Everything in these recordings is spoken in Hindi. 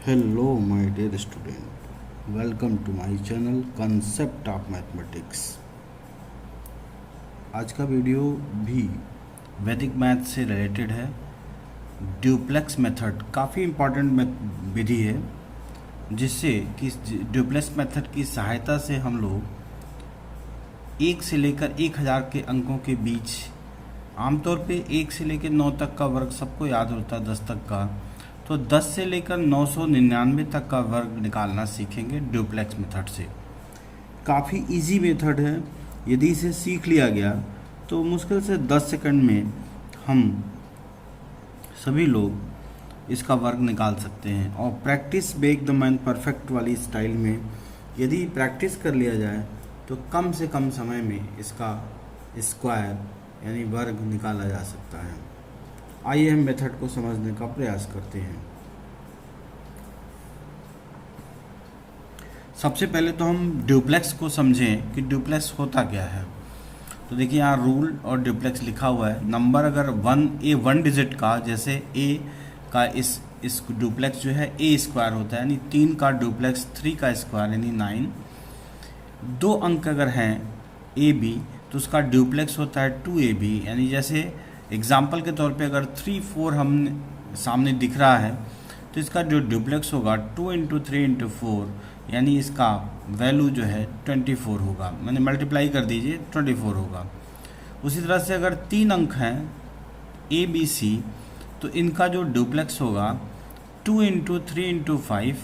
Hello, my dear student. Welcome to my channel Concept of Mathematics. आज का वीडियो भी वैदिक मैथ से रिलेटेड है। ड्यूप्लेक्स मेथड काफ़ी इम्पॉर्टेंट विधि है, जिससे कि ड्यूप्लेक्स मेथड की सहायता से हम लोग 1 से लेकर 1000 के अंकों के बीच, आमतौर पे 1 से लेकर 9 तक का वर्ग सबको याद होता है, 10 तक का, तो 10 से लेकर 999 तक का वर्ग निकालना सीखेंगे ड्यूप्लेक्स मेथड से। काफ़ी इजी मेथड है। यदि इसे सीख लिया गया तो मुश्किल से 10 सेकंड में हम सभी लोग इसका वर्ग निकाल सकते हैं। और practice make the man perfect वाली स्टाइल में यदि प्रैक्टिस कर लिया जाए तो कम से कम समय में इसका स्क्वायर यानी वर्ग निकाला जा सकता है। आइए हम मेथड को समझने का प्रयास करते हैं। सबसे पहले तो हम ड्यूप्लेक्स को समझें कि ड्यूप्लेक्स होता क्या है। तो देखिए यहाँ रूल और ड्यूप्लेक्स लिखा हुआ है। नंबर अगर वन डिजिट का, जैसे ए का इस ड्यूप्लेक्स जो है ए स्क्वायर होता है, यानी 3 का ड्यूप्लेक्स 3 का स्क्वायर यानी 9। 2 अंक अगर हैं ए बी तो उसका ड्यूप्लेक्स होता है 2ab, यानी जैसे एग्जाम्पल के तौर पे अगर 3 4 हम सामने दिख रहा है तो इसका जो ड्यूप्लेक्स होगा 2 × 3 × 4, यानी इसका वैल्यू जो है 24 होगा। मैंने मल्टीप्लाई कर दीजिए 24 होगा। उसी तरह से अगर 3 अंक हैं ए बी सी तो इनका जो ड्यूप्लेक्स होगा 2 × 3 × 5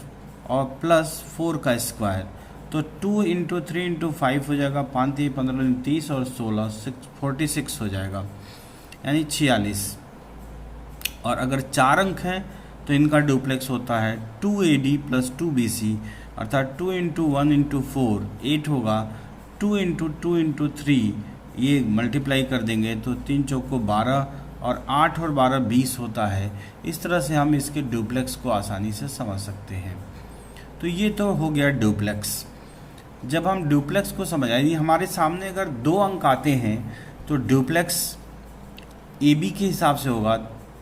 और प्लस 4 का स्क्वायर, तो 2 × 3 × 5 हो जाएगा, 5 3 15 30 और 16 46 हो जाएगा, यानी 46। और अगर 4 अंक हैं तो इनका ड्यूप्लेक्स होता है 2AD + 2BC, अर्थात 2 × 1 × 4 8 होगा, 2 × 2 × 3 ये मल्टीप्लाई कर देंगे तो 3 चौको 12 और 8 और 12 20 होता है। इस तरह से हम इसके ड्यूप्लेक्स को आसानी से समझ सकते हैं। तो ये तो हो गया ड्यूप्लेक्स। जब हम ड्यूप्लेक्स को समझ आए, हमारे सामने अगर 2 अंक आते हैं तो ड्यूप्लेक्स AB के हिसाब से होगा,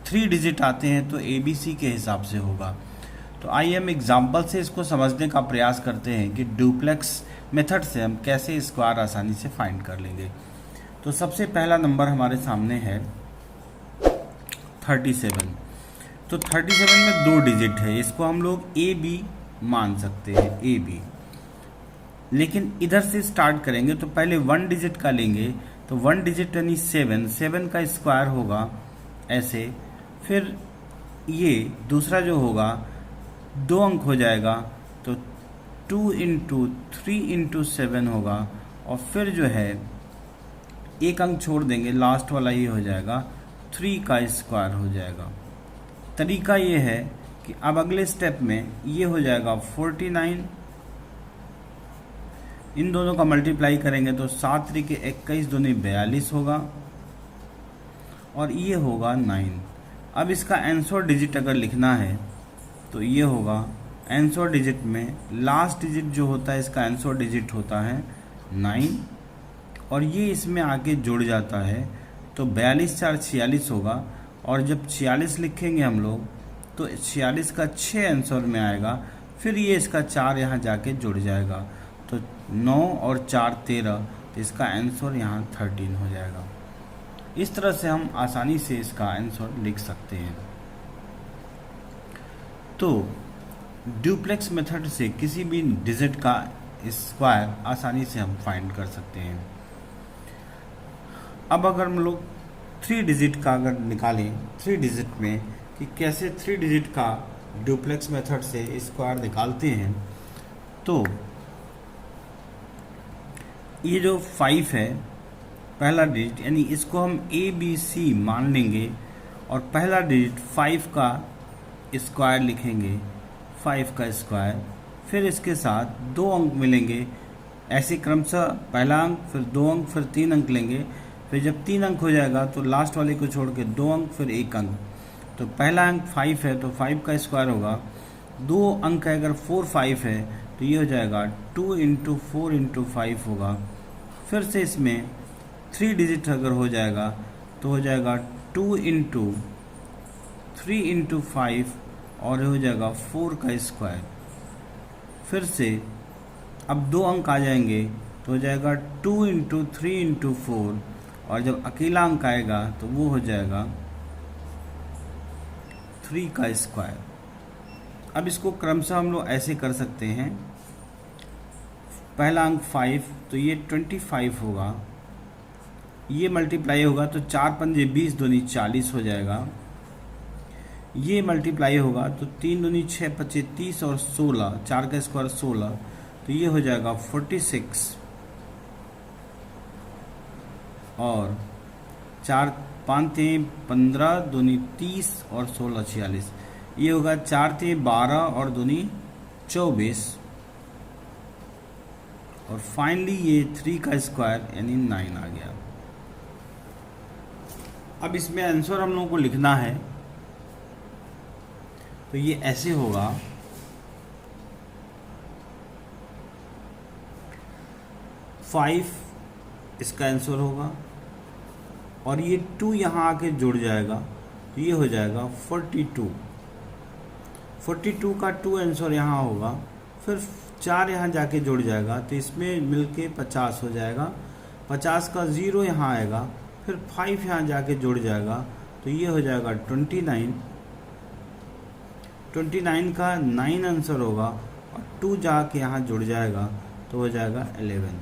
3 डिजिट आते हैं तो ABC के हिसाब से होगा। तो आइए हम एग्जाम्पल से इसको समझने का प्रयास करते हैं कि ड्यूप्लेक्स मेथड से हम कैसे स्क्वायर आसानी से फाइंड कर लेंगे। तो सबसे पहला नंबर हमारे सामने है 37। तो 37 में 2 डिजिट है, इसको हम लोग AB मान सकते हैं, AB। लेकिन इधर से स्टार्ट करेंगे तो पहले 1 डिजिट का लेंगे, तो 1 डिजिट यानी 7 का स्क्वायर होगा ऐसे। फिर ये दूसरा जो होगा 2 अंक हो जाएगा तो 2 × 3 × 7 होगा, और फिर जो है 1 अंक छोड़ देंगे, लास्ट वाला ये हो जाएगा 3 का स्क्वायर हो जाएगा। तरीका ये है कि अब अगले स्टेप में ये हो जाएगा 49, इन दोनों का मल्टीप्लाई करेंगे तो 7 × 3 = 21 दूनी 42 होगा, और ये होगा 9। अब इसका आंसर डिजिट अगर लिखना है तो ये होगा, आंसर डिजिट में लास्ट डिजिट जो होता है इसका आंसर डिजिट होता है 9, और ये इसमें आके जुड़ जाता है तो 42 4 46 होगा। और जब 46 लिखेंगे हम लोग तो 46 का 6 आंसर में आएगा, फिर ये इसका 4 यहाँ जाके जुड़ जाएगा, तो 9 और 4 13, तो इसका आंसर यहाँ 13 हो जाएगा। इस तरह से हम आसानी से इसका आंसर लिख सकते हैं। तो ड्यूप्लेक्स मेथड से किसी भी डिजिट का स्क्वायर आसानी से हम फाइंड कर सकते हैं। अब अगर हम लोग 3 डिजिट का अगर निकालें, 3 डिजिट में कि कैसे 3 डिजिट का ड्यूप्लेक्स मेथड से स्क्वायर निकालते हैं, तो ये जो 5 है पहला डिजिट, यानी इसको हम ABC मान लेंगे और पहला डिजिट 5 का स्क्वायर लिखेंगे, 5 का स्क्वायर। फिर इसके साथ 2 अंक मिलेंगे, ऐसे क्रमशः पहला अंक, फिर 2 अंक, फिर 3 अंक लेंगे। फिर जब 3 अंक हो जाएगा तो लास्ट वाले को छोड़ के 2 अंक, फिर 1 अंक। तो पहला अंक 5 है तो 5 का स्क्वायर होगा। 2 अंक है, अगर 4 5 है तो ये हो जाएगा 2 × 4 × 5 होगा। फिर से इसमें 3 डिजिट अगर हो जाएगा तो हो जाएगा 2 × 3 × 5 और हो जाएगा 4 का स्क्वायर। फिर से अब 2 अंक आ जाएंगे तो हो जाएगा 2 इंटू 3 इंटू 4, और जब अकेला अंक आएगा तो वो हो जाएगा 3 का स्क्वायर। अब इसको क्रमशः हम लोग ऐसे कर सकते हैं, पहला अंक 5 तो ये 25 होगा, ये मल्टीप्लाई होगा तो 4 पंजे 20 दूनी 40 हो जाएगा। ये मल्टीप्लाई होगा तो 3 दूनी 6 पच्चे 30 और 16, 4 का स्क्वायर 16, तो ये हो जाएगा 46, और 4 5 3 15 दूनी 30 और 16 46, ये होगा 4 3 12 और दूनी 24, और फाइनली ये 3 का स्क्वायर यानी 9 आ गया। अब इसमें आंसर हम लोगों को लिखना है, तो ये ऐसे होगा, फाइव इसका आंसर होगा, और ये 2 यहाँ आके जुड़ जाएगा तो ये हो जाएगा 42। 42 का 2 आंसर यहाँ होगा, फिर 4 यहाँ जाके जुड़ जाएगा तो इसमें मिलके 50 हो जाएगा। 50 का 0 यहाँ आएगा, फिर 5 यहाँ जाके जुड़ जाएगा तो ये हो जाएगा 29। 29 का 9 आंसर होगा, और 2 जाके यहाँ जुड़ जाएगा तो हो जाएगा 11।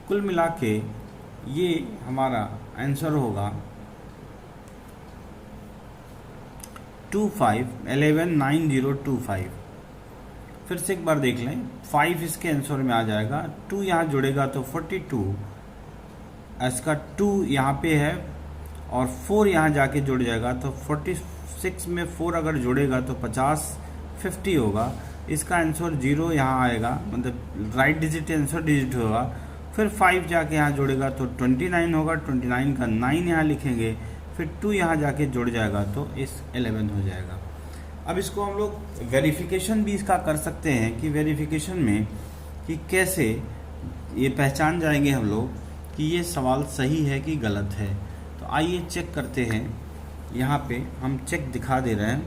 कुल मिला के ये हमारा आंसर होगा 119025। फिर से एक बार देख लें, 5 इसके आंसर में आ जाएगा, 2 यहाँ जुड़ेगा तो 42, इसका 2 यहाँ पे है, और 4 यहाँ जाके जुड़ जाएगा तो 46 में 4 अगर जुड़ेगा तो 50 होगा। इसका आंसर 0 यहाँ आएगा, मतलब राइट डिजिट आंसर डिजिट होगा। फिर 5 जाके यहाँ जुड़ेगा तो 29 होगा, 29 का 9 यहाँ लिखेंगे, फिर 2 यहाँ जाके जुड़ जाएगा तो इस 11 हो जाएगा। अब इसको हम लोग वेरिफिकेशन भी इसका कर सकते हैं कि वेरिफिकेशन में कि कैसे ये पहचान जाएंगे हम लोग कि ये सवाल सही है कि गलत है। तो आइए चेक करते हैं। यहाँ पे हम चेक दिखा दे रहे हैं।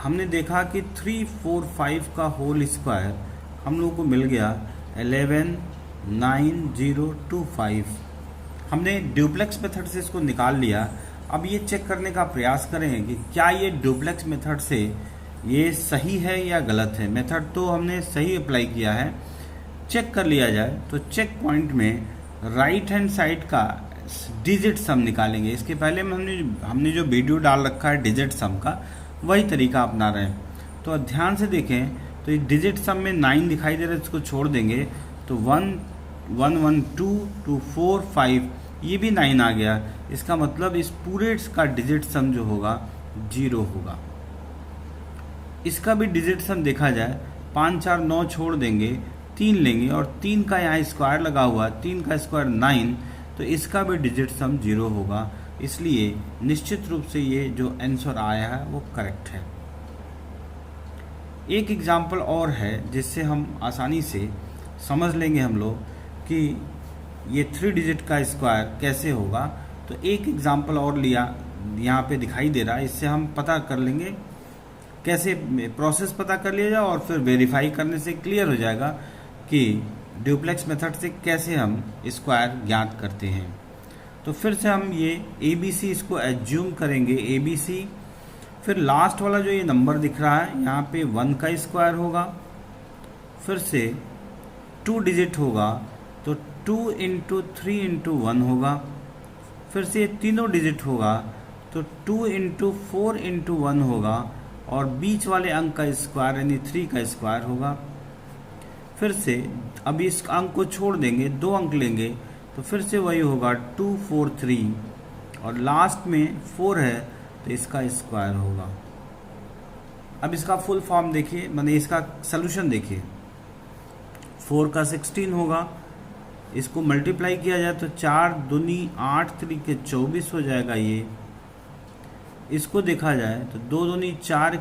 हमने देखा कि 3 4 5 का होल स्क्वायर हम लोग को मिल गया 119025। हमने ड्यूप्लेक्स मेथड से इसको निकाल लिया। अब ये चेक करने का प्रयास करें कि क्या ये ड्यूप्लेक्स मेथड से ये सही है या गलत है। मेथड तो हमने सही अप्लाई किया है, चेक कर लिया जाए। तो चेक पॉइंट में राइट हैंड साइड का डिजिट सम निकालेंगे। इसके पहले में हमने जो वीडियो डाल रखा है डिजिट सम का, वही तरीका अपना रहे हैं। तो ध्यान से देखें तो इस डिजिट सम में 9 दिखाई दे रहा है, इसको छोड़ देंगे तो 1 1 1 2 2 4 5, ये भी 9 आ गया। इसका मतलब इस पूरे का डिजिट सम जो होगा 0 होगा। इसका भी डिजिट सम देखा जाए 5 4 9 छोड़ देंगे, 3 लेंगे, और 3 का यहाँ स्क्वायर लगा हुआ, 3 का स्क्वायर 9, तो इसका भी डिजिट सम 0 होगा। इसलिए निश्चित रूप से ये जो आंसर आया है वो करेक्ट है। एक एग्जाम्पल और है जिससे हम आसानी से समझ लेंगे हम लोग कि ये 3 डिजिट का स्क्वायर कैसे होगा। तो एक एग्जाम्पल और लिया, यहाँ पे दिखाई दे रहा है, इससे हम पता कर लेंगे कैसे प्रोसेस पता कर लिया जाए, और फिर वेरीफाई करने से क्लियर हो जाएगा कि ड्यूप्लेक्स मेथड से कैसे हम स्क्वायर ज्ञात करते हैं। तो फिर से हम ये ABC इसको एज्यूम करेंगे, ABC। फिर लास्ट वाला जो ये नंबर दिख रहा है यहाँ पे 1 का स्क्वायर होगा, फिर से 2 डिजिट होगा तो 2 इंटू 3 इंटू 1 होगा, फिर से तीनों डिजिट होगा तो 2 इंटू 4 इंटू 1 होगा, और बीच वाले अंक का स्क्वायर यानी 3 का स्क्वायर होगा। फिर से अब इस अंक को छोड़ देंगे, 2 अंक लेंगे तो फिर से वही होगा 2 4 3, और लास्ट में 4 है तो इसका स्क्वायर होगा। अब इसका फुल फॉर्म देखिए, माने इसका सलूशन देखिए। 4 का 16 होगा, इसको मल्टीप्लाई किया जाए तो 4 दूनी 8 3 24 हो जाएगा ये। इसको देखा जाए तो 2 दूनी 4,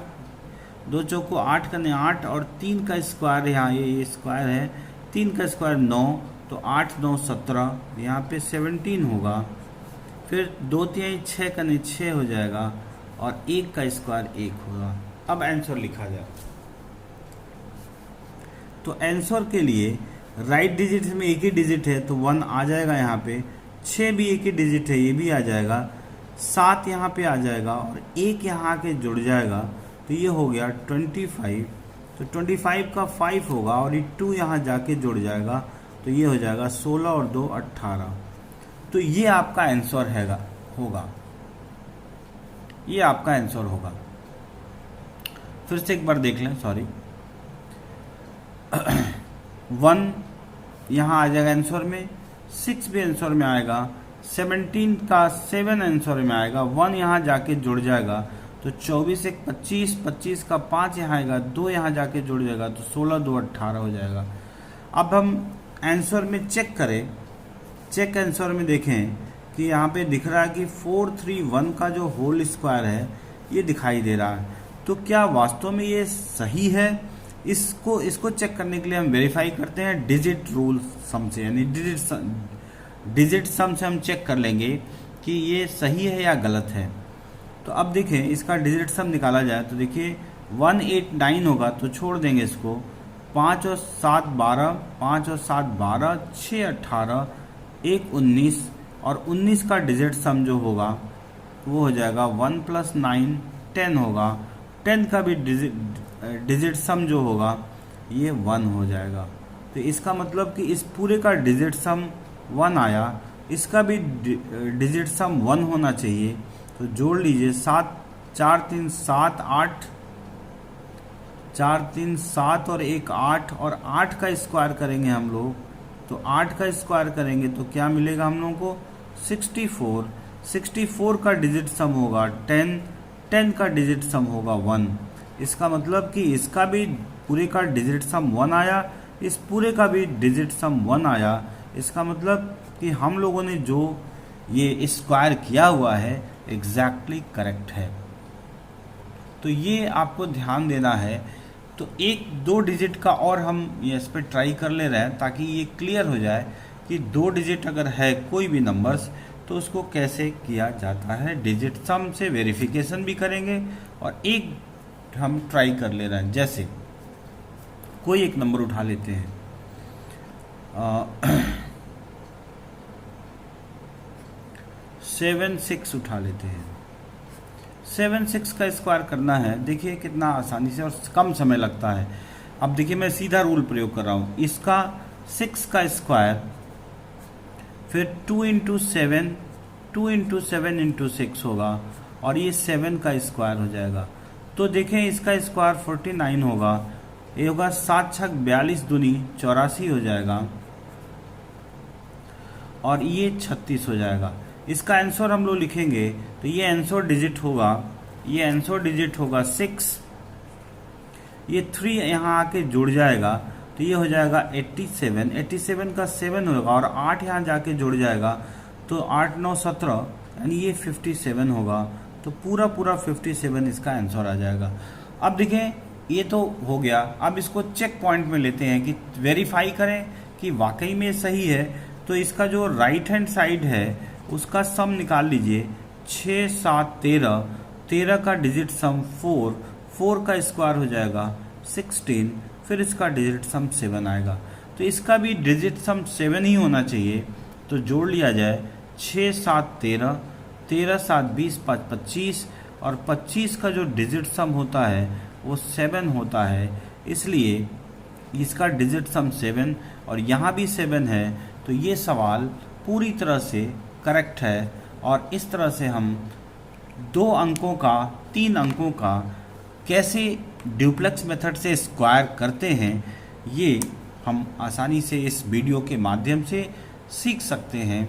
2 चौको 8 कने 8, और 3 का स्क्वायर यहाँ ये स्क्वायर है, 3 का स्क्वायर 9, तो 8 9 17, यहाँ पे 17 होगा। फिर 2 3 6 कने 6 हो जाएगा, और 1 का स्क्वायर 1 होगा। अब आंसर लिखा जाए तो आंसर के लिए राइट डिजिट में एक ही डिजिट है तो 1 आ जाएगा यहाँ पे, 6 भी एक ही डिजिट है ये भी आ जाएगा, 7 यहाँ पे आ जाएगा और 1 यहाँ के जुड़ जाएगा तो ये हो गया 25। तो 25 का 5 होगा और ये 2 यहाँ जाके जुड़ जाएगा तो ये हो जाएगा 16 और 2 18। तो ये आपका आंसर होगा, ये आपका आंसर होगा। फिर से एक बार देख लें, सॉरी 1 यहाँ आ जाएगा आंसर में, 6 भी आंसर में आएगा, 17 का 7 आंसर में आएगा, 1 यहाँ जाके जुड़ जाएगा तो 24 एक 25, 25 का 5 यहाँ आएगा, 2 यहाँ जाके जुड़ जाएगा तो 16 2 18 हो जाएगा। अब हम आंसर में चेक करें, चेक आंसर में देखें कि यहाँ पे दिख रहा है कि 431 का जो होल स्क्वायर है ये दिखाई दे रहा है, तो क्या वास्तव में ये सही है? इसको चेक करने के लिए हम वेरीफाई करते हैं डिजिट रूल सम से, यानी डिजिट सम से हम चेक कर लेंगे कि ये सही है या गलत है। तो अब देखें इसका डिजिट सम निकाला जाए तो देखिए 189 होगा तो छोड़ देंगे इसको, 5 और 7 12, 5 और 7 12, 6 18, 1 19 और 19 का डिजिट सम जो होगा वो हो जाएगा 1 + 9 10 होगा, 10 का भी डिजिट सम जो होगा ये 1 हो जाएगा। तो इसका मतलब कि इस पूरे का डिजिट सम 1 आया, इसका भी डिजिट सम 1 होना चाहिए। तो जोड़ लीजिए 7 4 3 7 8, 4 3 7 और 1 8 और 8 का स्क्वायर करेंगे हम लोग, तो 8 का स्क्वायर करेंगे तो क्या मिलेगा हम लोगों को 64। 64 का डिजिट सम होगा 10, 10 का डिजिट सम होगा 1। इसका मतलब कि इसका भी पूरे का डिजिट सम 1 आया, इस पूरे का भी डिजिट सम 1 आया। इसका मतलब कि हम लोगों ने जो ये स्क्वायर किया हुआ है एग्जैक्टली करेक्ट है। तो ये आपको ध्यान देना है। तो 1-2 डिजिट का और हम इस पर ट्राई कर ले रहे हैं ताकि ये क्लियर हो जाए कि 2 डिजिट अगर है कोई भी नंबर्स तो उसको कैसे किया जाता है। डिजिट सम से वेरिफिकेशन भी करेंगे और एक हम ट्राई कर ले रहे हैं। जैसे कोई एक नंबर उठा लेते हैं, 7 6 उठा लेते हैं। 7 6 का स्क्वायर करना है, देखिए कितना आसानी से और कम समय लगता है। अब देखिए मैं सीधा रूल प्रयोग कर रहा हूँ, इसका 6 का स्क्वायर फिर 2 × 7, 2 × 7 × 6 होगा और ये 7 का स्क्वायर हो जाएगा। तो देखें इसका स्क्वायर 49 होगा, ये होगा 7 6 42 दूनी 84 हो जाएगा और ये 36 हो जाएगा। इसका आंसर हम लोग लिखेंगे तो ये आंसर डिजिट होगा, ये आंसर डिजिट होगा 6, ये 3 यहाँ आके जुड़ जाएगा तो ये हो जाएगा 87, 87 का 7 होगा और 8 यहाँ जाके जुड़ जाएगा तो 8 9 17 यानी ये 57 होगा। तो पूरा 57 इसका आंसर आ जाएगा। अब देखें ये तो हो गया, अब इसको चेक पॉइंट में लेते हैं कि वेरीफाई करें कि वाकई में सही है। तो इसका जो राइट हैंड साइड है उसका सम निकाल लीजिए, 6 7 13, 13 का डिजिट सम 4, 4 का स्क्वायर हो जाएगा 16, फिर इसका डिजिट सम 7 आएगा। तो इसका भी डिजिट सम 7 ही होना चाहिए। तो जोड़ लिया जाए, 6 7 13, 13 7 20 5 25 और 25 का जो डिजिट सम होता है वो 7 होता है, इसलिए इसका डिजिट सम 7 और यहाँ भी 7 है। तो ये सवाल पूरी तरह से करेक्ट है और इस तरह से हम 2 अंकों का 3 अंकों का कैसे ड्यूप्लेक्स मेथड से स्क्वायर करते हैं ये हम आसानी से इस वीडियो के माध्यम से सीख सकते हैं।